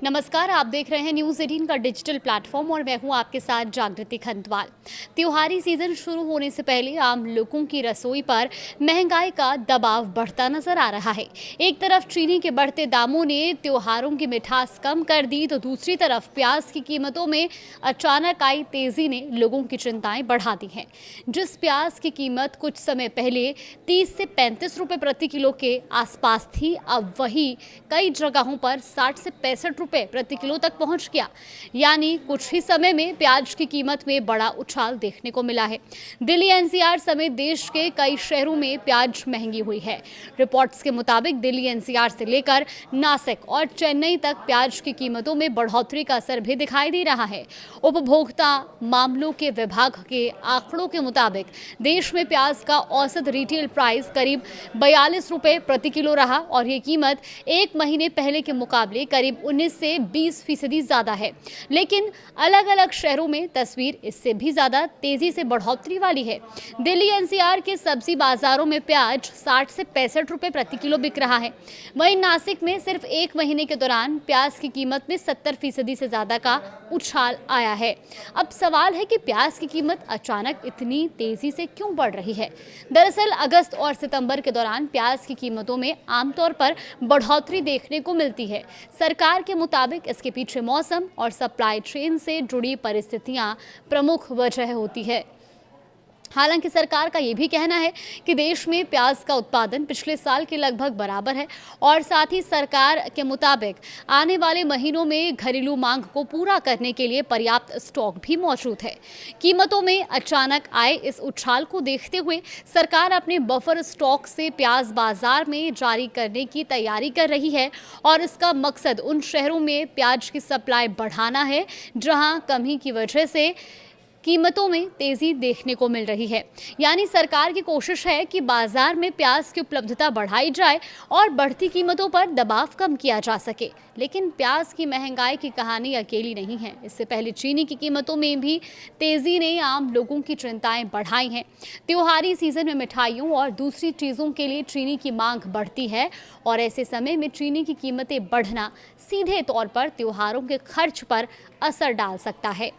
नमस्कार, आप देख रहे हैं न्यूज़ 18 का डिजिटल प्लेटफॉर्म और मैं हूं आपके साथ जागृति खंतवाल। त्योहारी सीजन शुरू होने से पहले आम लोगों की रसोई पर महंगाई का दबाव बढ़ता नजर आ रहा है। एक तरफ चीनी के बढ़ते दामों ने त्योहारों की मिठास कम कर दी, तो दूसरी तरफ प्याज की कीमतों में अचानक आई तेजी ने लोगों की चिंताएं बढ़ा दी हैं। जिस प्याज की कीमत कुछ समय पहले 30 से 35 रुपए प्रति किलो के आसपास थी, अब वही कई जगहों पर 60 से 65 रुपए प्रति किलो तक पहुंच गया। यानी कुछ ही समय में प्याज की कीमत में बड़ा उछाल देखने को मिला है। दिल्ली एनसीआर समेत देश के कई शहरों में प्याज महंगी हुई है। रिपोर्ट्स के मुताबिक दिल्ली एनसीआर से लेकर नासिक और चेन्नई तक प्याज की कीमतों में बढ़ोतरी का असर भी दिखाई दे रहा है। उपभोक्ता मामलों के विभाग के आंकड़ों के मुताबिक देश में प्याज का औसत रिटेल प्राइस करीब 42 रुपए प्रति किलो रहा और ये कीमत एक महीने पहले के मुकाबले करीब 19 से 20% ज्यादा है। लेकिन अलग अलग शहरों में तस्वीर इससे भी ज्यादा तेजी से बढ़ोतरी वाली है। दिल्ली एनसीआर के सब्जी बाजारों में प्याज 60 से 65 रुपए प्रति किलो बिक रहा है। वहीं नासिक में सिर्फ एक महीने के दौरान प्याज की कीमत में 70% से ज्यादा का उछाल आया है। अब सवाल है कि प्याज की कीमत अचानक इतनी तेजी से क्यों बढ़ रही है। दरअसल अगस्त और सितंबर के दौरान प्याज की कीमतों में आमतौर पर बढ़ोतरी देखने को मिलती है। सरकार के मुताबिक इसके पीछे मौसम और सप्लाई चेन से जुड़ी परिस्थितियां प्रमुख वजह होती है। हालांकि सरकार का ये भी कहना है कि देश में प्याज का उत्पादन पिछले साल के लगभग बराबर है और साथ ही सरकार के मुताबिक आने वाले महीनों में घरेलू मांग को पूरा करने के लिए पर्याप्त स्टॉक भी मौजूद है। कीमतों में अचानक आए इस उछाल को देखते हुए सरकार अपने बफर स्टॉक से प्याज बाजार में जारी करने की तैयारी कर रही है और इसका मकसद उन शहरों में प्याज की सप्लाई बढ़ाना है जहां कमी की वजह से कीमतों में तेजी देखने को मिल रही है। यानी सरकार की कोशिश है कि बाजार में प्याज की उपलब्धता बढ़ाई जाए और बढ़ती कीमतों पर दबाव कम किया जा सके। लेकिन प्याज की महंगाई की कहानी अकेली नहीं है। इससे पहले चीनी की कीमतों में भी तेजी ने आम लोगों की चिंताएं बढ़ाई हैं। त्योहारी सीजन में मिठाइयों और दूसरी चीज़ों के लिए चीनी की मांग बढ़ती है और ऐसे समय में चीनी की कीमतें बढ़ना सीधे तौर पर त्योहारों के खर्च पर असर डाल सकता है।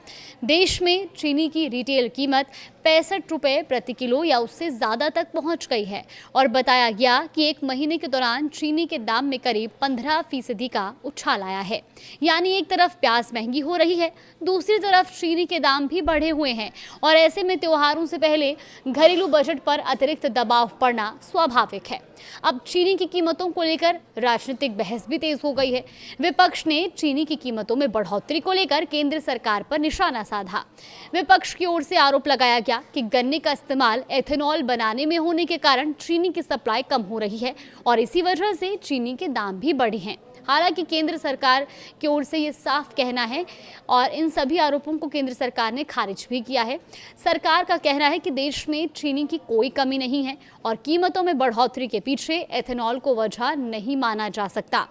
देश में चीनी की रिटेल कीमत 65 रुपए प्रति किलो या उससे ज़्यादा तक पहुंच गई है और बताया गया कि एक महीने के दौरान चीनी के दाम में करीब 15% का उछाल आया है। यानी एक तरफ प्याज महंगी हो रही है, दूसरी तरफ चीनी के दाम भी बढ़े हुए हैं और ऐसे में त्योहारों से पहले घरेलू बजट पर अतिरिक्त दबाव पड़ना स्वाभाविक है। अब चीनी की कीमतों को लेकर राजनीतिक बहस भी तेज हो गई है। विपक्ष ने चीनी की कीमतों में बढ़ोतरी को लेकर केंद्र सरकार पर निशाना साधा। विपक्ष की ओर से आरोप लगाया गया कि गन्ने का इस्तेमाल एथेनॉल बनाने में होने के कारण चीनी की सप्लाई कम हो रही है और इसी वजह से चीनी के दाम भी बढ़े हैं। हालांकि केंद्र सरकार की ओर से ये साफ कहना है और इन सभी आरोपों को केंद्र सरकार ने खारिज भी किया है। सरकार का कहना है कि देश में चीनी की कोई कमी नहीं है और कीमतों में बढ़ोतरी के पीछे एथेनॉल को वजह नहीं माना जा सकता।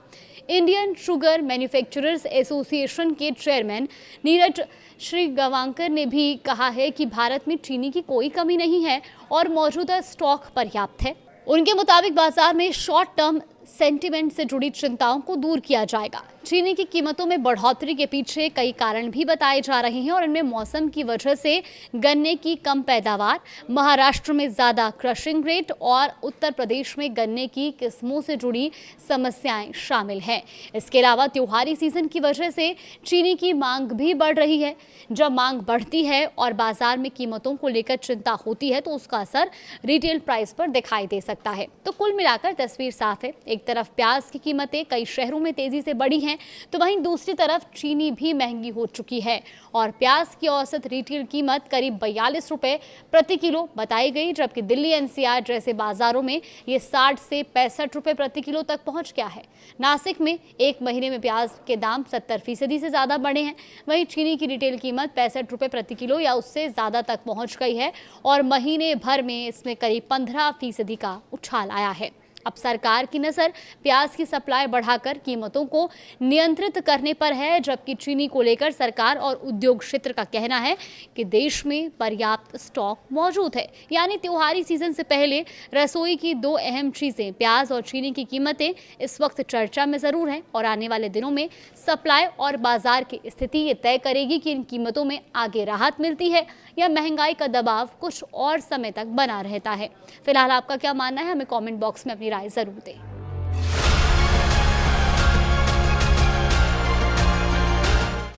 इंडियन शुगर मैन्युफैक्चरर्स एसोसिएशन के चेयरमैन नीरज श्रीगवांकर ने भी कहा है कि भारत में चीनी की कोई कमी नहीं है और मौजूदा स्टॉक पर्याप्त है। उनके मुताबिक बाजार में शॉर्ट टर्म सेंटिमेंट से जुड़ी चिंताओं को दूर किया जाएगा। चीनी की कीमतों में बढ़ोतरी के पीछे कई कारण भी बताए जा रहे हैं और इनमें मौसम की वजह से गन्ने की कम पैदावार, महाराष्ट्र में ज़्यादा क्रशिंग रेट और उत्तर प्रदेश में गन्ने की किस्मों से जुड़ी समस्याएं शामिल हैं। इसके अलावा त्योहारी सीजन की वजह से चीनी की मांग भी बढ़ रही है। जब मांग बढ़ती है और बाजार में कीमतों को लेकर चिंता होती है तो उसका असर रिटेल प्राइस पर दिखाई दे सकता है। तो कुल मिलाकर तस्वीर साफ है। एक तरफ प्याज की कीमतें कई शहरों में तेजी से बढ़ी हैं, तो वहीं दूसरी तरफ चीनी भी महंगी हो चुकी है और प्याज की औसत रिटेल कीमत करीब 42 रुपए प्रति किलो बताई गई, जबकि दिल्ली एनसीआर जैसे बाजारों में ये 60 से 65 रुपए प्रति किलो तक पहुंच गया है। नासिक में एक महीने में प्याज के दाम 70% से ज्यादा बढ़े हैं। वहीं चीनी की रिटेल कीमत 65 रुपए प्रति किलो या उससे ज्यादा तक पहुंच गई है और महीने भर में इसमें करीब 15% का उछाल आया है। अब सरकार की नज़र प्याज की सप्लाई बढ़ाकर कीमतों को नियंत्रित करने पर है, जबकि चीनी को लेकर सरकार और उद्योग क्षेत्र का कहना है कि देश में पर्याप्त स्टॉक मौजूद है। यानी त्योहारी सीजन से पहले रसोई की दो अहम चीज़ें प्याज और चीनी की कीमतें इस वक्त चर्चा में ज़रूर हैं और आने वाले दिनों में सप्लाई और बाजार की स्थिति ये तय करेगी कि इन कीमतों में आगे राहत मिलती है या महंगाई का दबाव कुछ और समय तक बना रहता है। फिलहाल आपका क्या मानना है, हमें कमेंट बॉक्स में अपनी राय जरूर दें।